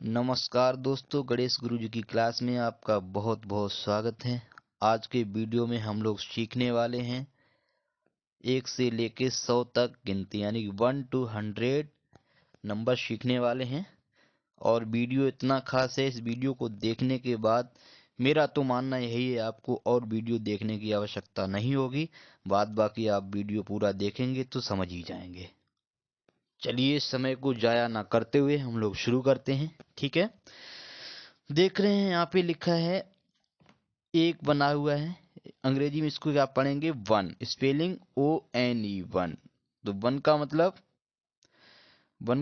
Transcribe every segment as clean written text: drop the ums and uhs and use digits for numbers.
नमस्कार दोस्तों, गणेश गुरुजी की क्लास में आपका बहुत बहुत स्वागत है। आज के वीडियो में हम लोग सीखने वाले हैं 1 से लेके 100 तक गिनती, यानी 1 to 100 नंबर सीखने वाले हैं। और वीडियो इतना खास है, इस वीडियो को देखने के बाद मेरा तो मानना यही है, आपको और वीडियो देखने की आवश्यकता नहीं होगी। बाद बाकी आप वीडियो पूरा देखेंगे तो समझ ही जाएंगे। चलिए, समय को जाया ना करते हुए हम लोग शुरू करते हैं, ठीक है। देख रहे हैं यहाँ पे लिखा है एक बना हुआ है। अंग्रेजी में इसको क्या पढ़ेंगे? One, spelling ONE, one. तो वन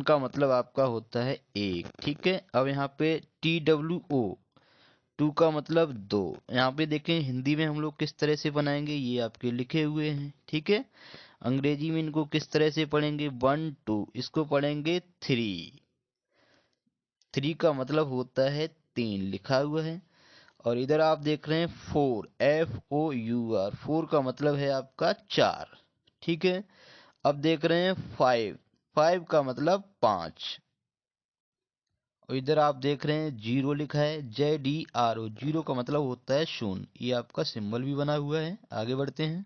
का मतलब आपका होता है एक, ठीक है। अब यहाँ पे TWO, टू का मतलब दो। यहाँ पे देखें हिंदी में हम लोग किस तरह से बनाएंगे, ये आपके लिखे हुए हैं, ठीक है। अंग्रेजी में इनको किस तरह से पढ़ेंगे? 1 2, इसको पढ़ेंगे 3। 3 का मतलब होता है तीन, लिखा हुआ है। और इधर आप देख रहे हैं 4, FOUR, 4 का मतलब है आपका चार, ठीक है। अब देख रहे हैं 5, 5 का मतलब पांच। और इधर आप देख रहे हैं जीरो लिखा है, JDRO, जीरो का मतलब होता है शून्य। ये आपका सिंबल भी बना हुआ है। आगे बढ़ते हैं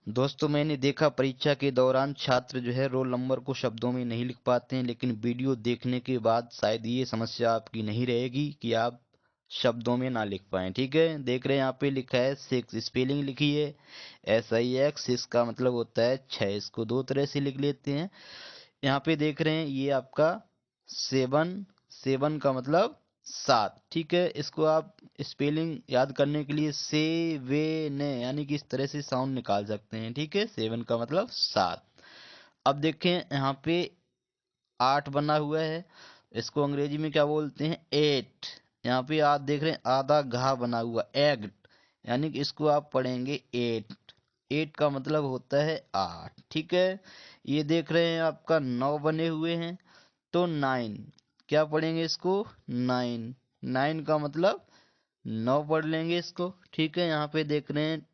दोस्तों। मैंने देखा परीक्षा के दौरान छात्र जो है रोल नंबर को शब्दों में नहीं लिख पाते हैं, लेकिन वीडियो देखने के बाद शायद ये समस्या आपकी नहीं रहेगी कि आप शब्दों में ना लिख पाए, ठीक है। देख रहे हैं यहाँ पे लिखा है 6, स्पेलिंग लिखी है SIX, 6 का मतलब होता है 6। इसको दो तरह से लिख लेते हैं। यहाँ पे देख रहे हैं ये आपका 7, 7 का मतलब सात, ठीक है। इसको आप स्पेलिंग याद करने के लिए से वे ने यानी कि इस तरह से साउंड निकाल सकते हैं, ठीक है। 7 का मतलब सात। अब देखें यहाँ पे 8 बना हुआ है, इसको अंग्रेजी में क्या बोलते हैं? 8। यहाँ पे आप देख रहे हैं आधा घा बना हुआ, एग, यानी कि इसको आप पढ़ेंगे 8। 8 का मतलब होता है आठ, ठीक है। ये देख रहे हैं आपका 9 बने हुए हैं, तो 9 क्या पढ़ेंगे? इसको 9। 9 का मतलब 9 पढ़ लेंगे इसको, ठीक है। यहाँ पे देख रहे हैं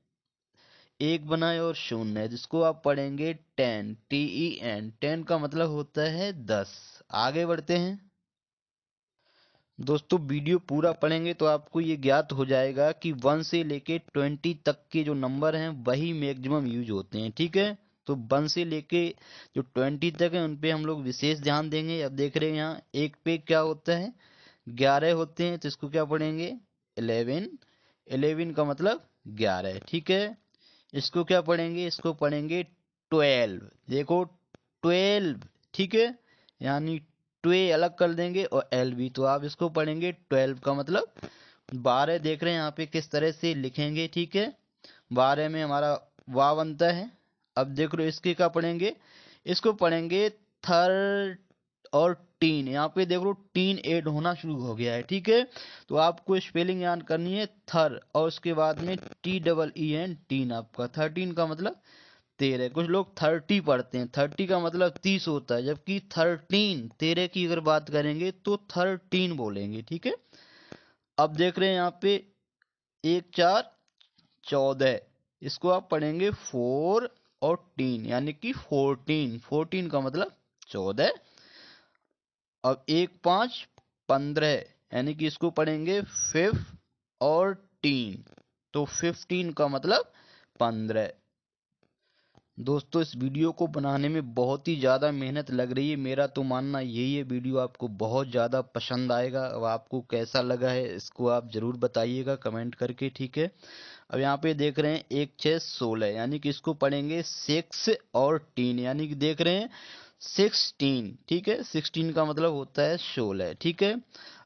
एक बनाए और शून्य है, जिसको आप पढ़ेंगे 10, TEN। 10 का मतलब होता है 10। आगे बढ़ते हैं दोस्तों। वीडियो पूरा पढ़ेंगे तो आपको ये ज्ञात हो जाएगा कि 1 से लेके 20 तक के जो नंबर हैं वही मैक्सिमम यूज होते हैं, ठीक है। तो 1 से लेके जो 20 तक है उन पे हम लोग विशेष ध्यान देंगे। अब देख रहे हैं यहाँ एक पे क्या होता है? 11 होते हैं, तो इसको क्या पढ़ेंगे? 11। 11 का मतलब 11, ठीक है। इसको क्या पढ़ेंगे? इसको पढ़ेंगे 12। देखो 12, ठीक है। यानी ट्वे अलग कर देंगे और एल भी, तो आप इसको पढ़ेंगे 12 का मतलब 12। देख रहे हैं यहाँ पे किस तरह से लिखेंगे, ठीक है। 12 में हमारा वाह बनता है। अब देख लो इसके क्या पढ़ेंगे? इसको पढ़ेंगे थर्ड और टीन। यहाँ पे देख लो टीन ऐड होना शुरू हो गया है, ठीक है। तो आपको स्पेलिंग याद करनी है थर, और उसके बाद में TEEN, टीन। आपका 13 का मतलब 13। कुछ लोग 30 पढ़ते हैं, 30 का मतलब 30 होता है, जबकि 13, 13 की अगर बात करेंगे तो 13 बोलेंगे, ठीक है। अब देख रहे हैं यहाँ पे एक चार 14, इसको आप पढ़ेंगे 4 और टीन, यानी कि 14। 14 का मतलब 14। अब एक पाँच 15, यानी कि इसको पढ़ेंगे 5 और टीन, तो 15 का मतलब 15। दोस्तों, इस वीडियो को बनाने में बहुत ही ज़्यादा मेहनत लग रही है। मेरा तो मानना यही है वीडियो आपको बहुत ज़्यादा पसंद आएगा। अब आपको कैसा लगा है इसको आप ज़रूर बताइएगा कमेंट करके, ठीक है। अब यहाँ पे देख रहे हैं एक 6 16, यानी कि इसको पढ़ेंगे 6 और टीन, यानी कि देख रहे हैं 16, ठीक है। 16 का मतलब होता है 16, ठीक है।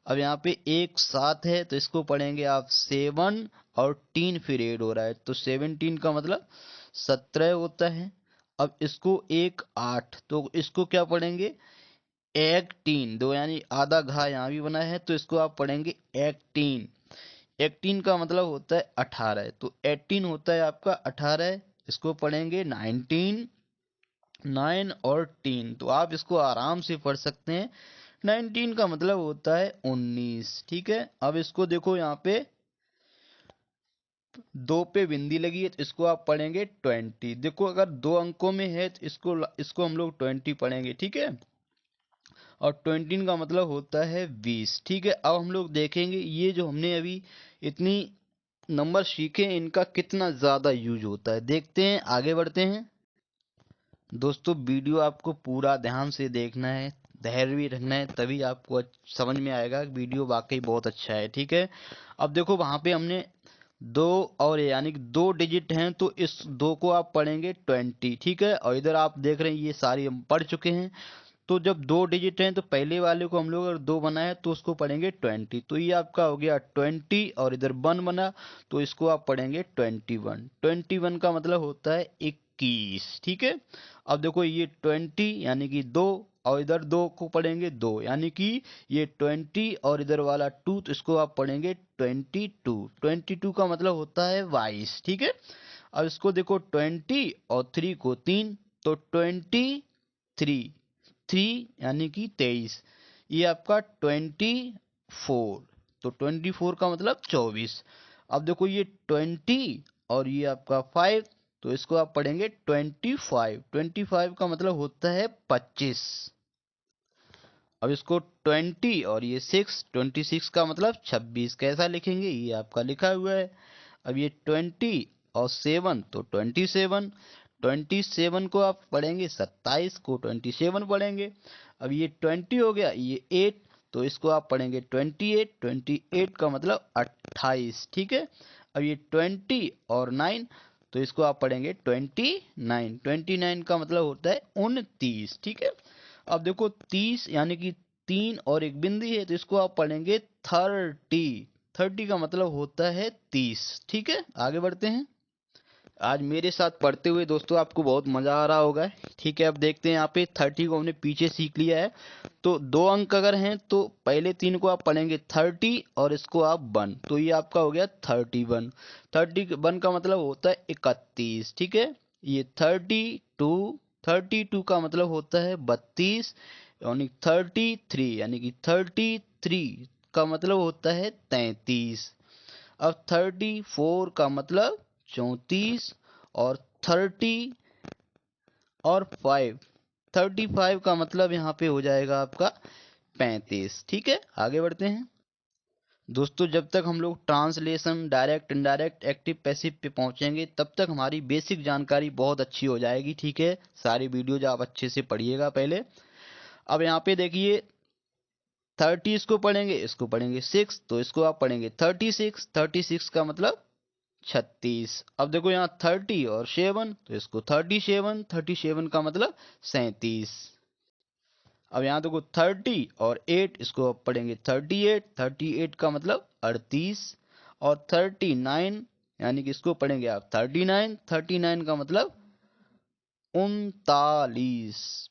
अब यहाँ पे एक 7 है, तो इसको पढ़ेंगे आप 7 और टीन फिर ऐड हो रहा है, तो 17 का मतलब 17 होता है। अब इसको एक 8, तो इसको क्या पढ़ेंगे? 18, दो यानी आधा घा यहाँ भी बना है, तो इसको आप पढ़ेंगे 18। 18 का मतलब होता है 18, तो 18 होता है आपका 18। इसको पढ़ेंगे 19, 9 और 10, तो आप इसको आराम से पढ़ सकते हैं। 19 का मतलब होता है 19, ठीक है। अब इसको देखो यहाँ पे दो पे बिंदी लगी है, तो इसको आप पढ़ेंगे 20। देखो अगर दो अंकों में है तो इसको इसको हम लोग 20 पढ़ेंगे, ठीक है। और 20 का मतलब होता है 20। ठीक है, अब हम लोग देखेंगे ये जो हमने अभी इतनी नंबर सीखे इनका कितना ज़्यादा यूज होता है। देखते हैं, आगे बढ़ते हैं। दोस्तों वीडियो आपको पूरा ध्यान से देखना है, धैर्य भी रखना है, तभी आपको समझ में आएगा वीडियो वाकई बहुत अच्छा है। ठीक है, अब देखो वहां पे हमने दो और यानी कि 2 डिजिट हैं, तो इस 2 को आप पढ़ेंगे 20। ठीक है, और इधर आप देख रहे हैं ये सारी हम पढ़ चुके हैं। तो जब 2 डिजिट हैं तो पहले वाले को हम लोग अगर 2 बनाए तो उसको पढ़ेंगे 20। तो ये आपका हो गया 20 और इधर 1 बना तो इसको आप पढ़ेंगे 21। 21 का मतलब होता है 21। ठीक है, अब देखो ये 20 यानी कि 2 और इधर 2 को पढ़ेंगे 2 यानी कि ये 20 और इधर वाला 2 तो इसको आप पढ़ेंगे 22। 22 का मतलब होता है 22। ठीक है, अब इसको देखो 20 और 3 को 3 तो 23। 3 यानी कि 23, ये आपका 24। तो 24 का मतलब 24। अब देखो ये 20 और ये आपका 5 तो इसको आप पढ़ेंगे 25। 25 का मतलब होता है 25। अब इसको 20 और ये 6, 26 का मतलब 26 कैसा लिखेंगे ये आपका लिखा हुआ है। अब ये 20 और 7 तो 27। 27 को आप पढ़ेंगे 27 को 27 पढ़ेंगे। अब ये 20 हो गया, ये 8 तो इसको आप पढ़ेंगे 28। 28 का मतलब 28। ठीक है, अब ये 20 और 9 तो इसको आप पढ़ेंगे 29। 29 का मतलब होता है 29। ठीक है, अब देखो 30 यानी कि 3 और एक बिंदी है तो इसको आप पढ़ेंगे 30। 30 का मतलब होता है 30। ठीक है, आगे बढ़ते हैं। आज मेरे साथ पढ़ते हुए दोस्तों आपको बहुत मजा आ रहा होगा। ठीक है, अब देखते हैं यहाँ पे 30 को हमने पीछे सीख लिया है। तो 2 अंक अगर हैं तो पहले 3 को आप पढ़ेंगे 30 और इसको आप 1 तो ये आपका हो गया 31। 31 का मतलब होता है 31। ठीक है, ये 32। 32 का मतलब होता है 32 यानी 33 यानी कि 33 का मतलब होता है 33। अब 34 का मतलब 34 और 30 और 5, 35 का मतलब यहाँ पे हो जाएगा आपका 35। ठीक है, आगे बढ़ते हैं। दोस्तों जब तक हम लोग translation, direct, indirect, active, passive पे पहुंचेंगे तब तक हमारी बेसिक जानकारी बहुत अच्छी हो जाएगी। ठीक है, सारी वीडियोज आप अच्छे से पढ़िएगा पहले। अब यहाँ पे देखिए 30 इसको पढ़ेंगे, इसको पढ़ेंगे 6 तो इसको आप पढ़ेंगे 36। 36 का मतलब 36। अब देखो यहाँ 30 और 7 तो इसको 37। 37 का मतलब 37। अब यहाँ देखो 30 और 8 इसको आप पढ़ेंगे 38। 38 का मतलब 38। और 39 यानी कि इसको पढ़ेंगे आप 39। 39 का मतलब 39।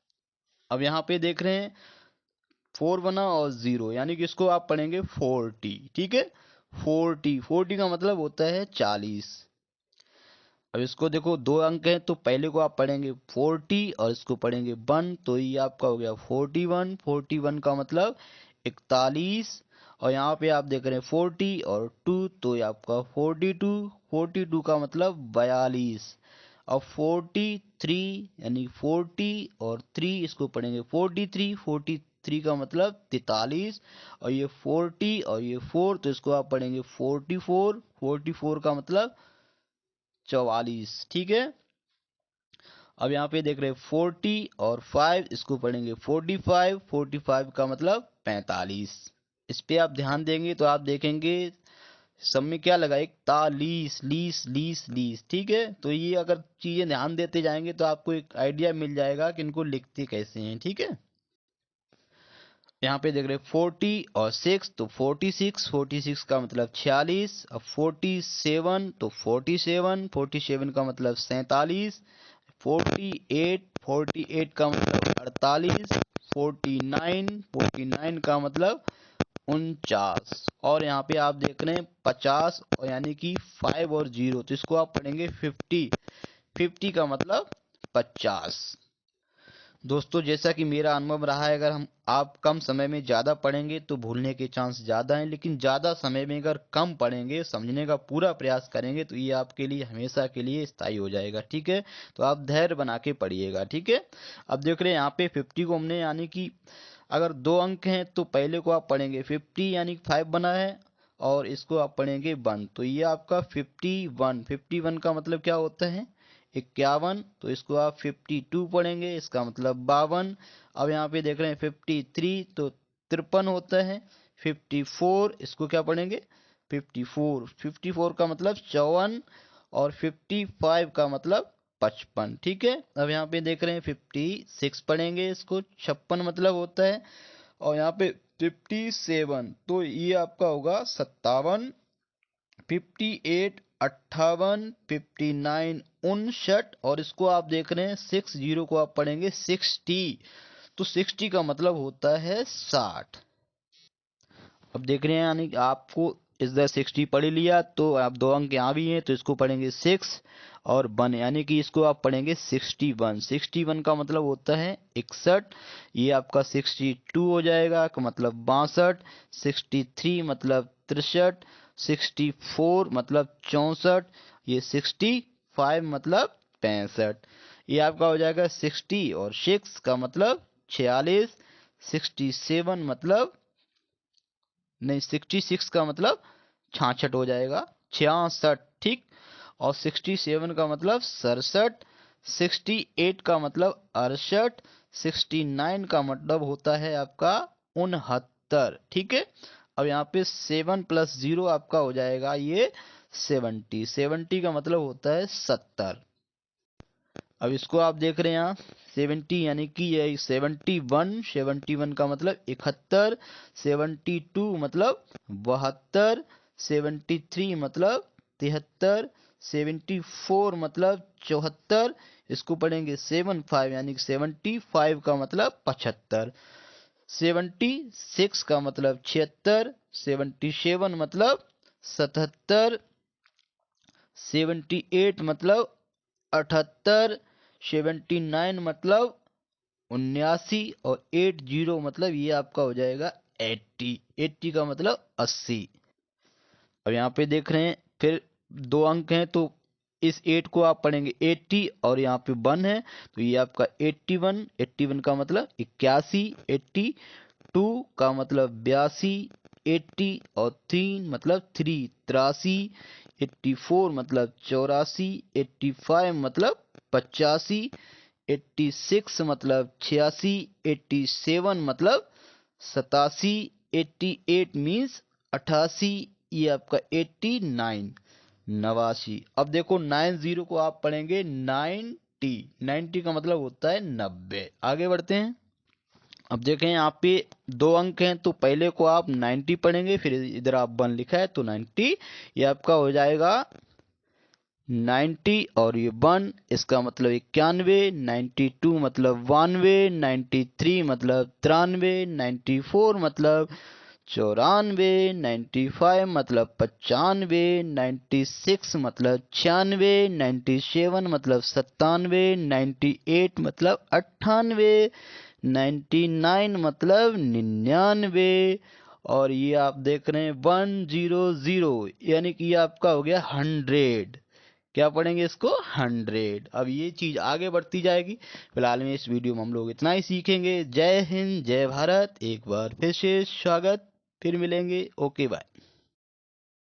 अब यहाँ पे देख रहे हैं 4 बना और 0 यानी कि इसको आप पढ़ेंगे 40। ठीक है, 40। 40 का मतलब होता है 40। अब इसको देखो 2 अंक हैं तो पहले को आप पढ़ेंगे 40 और इसको पढ़ेंगे 1 तो ये आपका हो गया 41। 41 का मतलब 41। और यहाँ पे आप देख रहे हैं 40 और 2 तो ये आपका 42। 42 का मतलब 42। अब 43 यानी 40 और 3 इसको पढ़ेंगे 43। 43 का मतलब 43। और ये 40 और ये 4 तो इसको आप पढ़ेंगे 44। 44 का मतलब 44। ठीक है, अब यहाँ पे देख रहे हैं 40 और 5 इसको पढ़ेंगे 45। 45 का मतलब 45। इस पे आप ध्यान देंगे तो आप देखेंगे सब में क्या लगा, 41, लीस लीस लीस। ठीक है, तो ये अगर चीजें ध्यान देते जाएंगे तो आपको एक आइडिया मिल जाएगा कि इनको लिखते कैसे हैं। ठीक है, यहाँ पे देख रहे हैं 40 और 6 तो 46। 46 का मतलब 46। अब 47 तो 47। 47 का मतलब 47। 48। 48 का मतलब 48। 49। 49 का मतलब 49। और यहाँ पे आप देख रहे हैं 50 और यानी कि 5 और 0 तो इसको आप पढ़ेंगे 50। 50 का मतलब 50। दोस्तों जैसा कि मेरा अनुभव रहा है, अगर हम आप कम समय में ज़्यादा पढ़ेंगे तो भूलने के चांस ज़्यादा हैं, लेकिन ज़्यादा समय में अगर कम पढ़ेंगे, समझने का पूरा प्रयास करेंगे तो ये आपके लिए हमेशा के लिए स्थायी हो जाएगा। ठीक है, तो आप धैर्य बना के पढ़िएगा। ठीक है, अब देख रहे हैं यहाँ पे 50 को हमने यानी कि अगर 2 अंक हैं तो पहले को आप पढ़ेंगे 50 यानी 5 बना है, और इसको आप पढ़ेंगे 1, तो ये आपका 51। 51 का मतलब क्या होता है 51, तो इसको आप 52 पढ़ेंगे, इसका मतलब 52। अब यहाँ पे देख रहे हैं 53 तो 53 होता है। 54 इसको क्या पढ़ेंगे 54। 54 का मतलब 54, और 55 का मतलब 55। ठीक है, अब यहाँ पे देख रहे हैं 56 पढ़ेंगे, इसको 56 मतलब होता है। और यहाँ पे 57 तो ये आपका होगा 57। 58 58, 59 59, और इसको आप देख रहे हैं 60 को आप पढ़ेंगे 60, तो 60 का मतलब होता है 60। अब देख रहे हैं यानी कि आपको इस द 60 पढ़ लिया, तो आप 2 अंक यहाँ भी हैं तो इसको पढ़ेंगे 6 और 1, यानी कि इसको आप पढ़ेंगे 61। 61 का मतलब होता है 61, ये आपका 62 हो जाएगा का मतलब 62। 63 मतलब 63। 64 मतलब 64। ये 65 मतलब 65। ये आपका हो जाएगा 60 और 6 का मतलब 46। 67 मतलब नहीं, 66 का मतलब 66 हो जाएगा, 66। ठीक, और 67 का मतलब 67। 68 का मतलब 68। 69 का मतलब होता है आपका 69। ठीक है, अब यहाँ पे 7 + 0 आपका हो जाएगा ये 70। 70 का मतलब होता है 70। अब इसको आप देख रहे हैं यहाँ 70 यानी कि ये 71। 71 का मतलब 71। 72 मतलब 72। 73 मतलब 73। 74 मतलब 74, इसको पढ़ेंगे 75 यानी कि 75 का मतलब 75। 76 का मतलब 76। 77 मतलब 77। 78 मतलब 78। 79 मतलब 79, और 80 मतलब ये आपका हो जाएगा 80। 80 का मतलब 80। अब यहाँ पे देख रहे हैं फिर 2 अंक हैं तो इस 8 को आप पढ़ेंगे 80, और यहाँ पे 1 है तो ये आपका 81। 81 का मतलब 81। 82 का मतलब 82। 80 और 3 मतलब 3, 83। 84 मतलब 84। 85 मतलब 85। 86 मतलब 86। 87 मतलब 87। 88 मीन्स 88। ये आपका 89, 89। अब देखो 90 को आप पढ़ेंगे 90। 90 का मतलब होता है 90। आगे बढ़ते हैं। अब देखें यहाँ पे 2 अंक हैं तो पहले को आप 90 पढ़ेंगे, फिर इधर आप 1 लिखा है तो 90, ये आपका हो जाएगा 90 और ये 1, इसका मतलब 91। 92 मतलब 92। 93 मतलब 93। 94 मतलब 94। 95 मतलब 95। 96 मतलब 96। 97 मतलब 97। 98 मतलब 98। 99 मतलब 99, और ये आप देख रहे हैं 100, यानी कि ये आपका हो गया 100। क्या पढ़ेंगे इसको 100। अब ये चीज आगे बढ़ती जाएगी, फिलहाल में इस वीडियो में हम लोग इतना ही सीखेंगे। जय हिंद, जय भारत, एक बार फिर से स्वागत, फिर मिलेंगे, ओके बाय।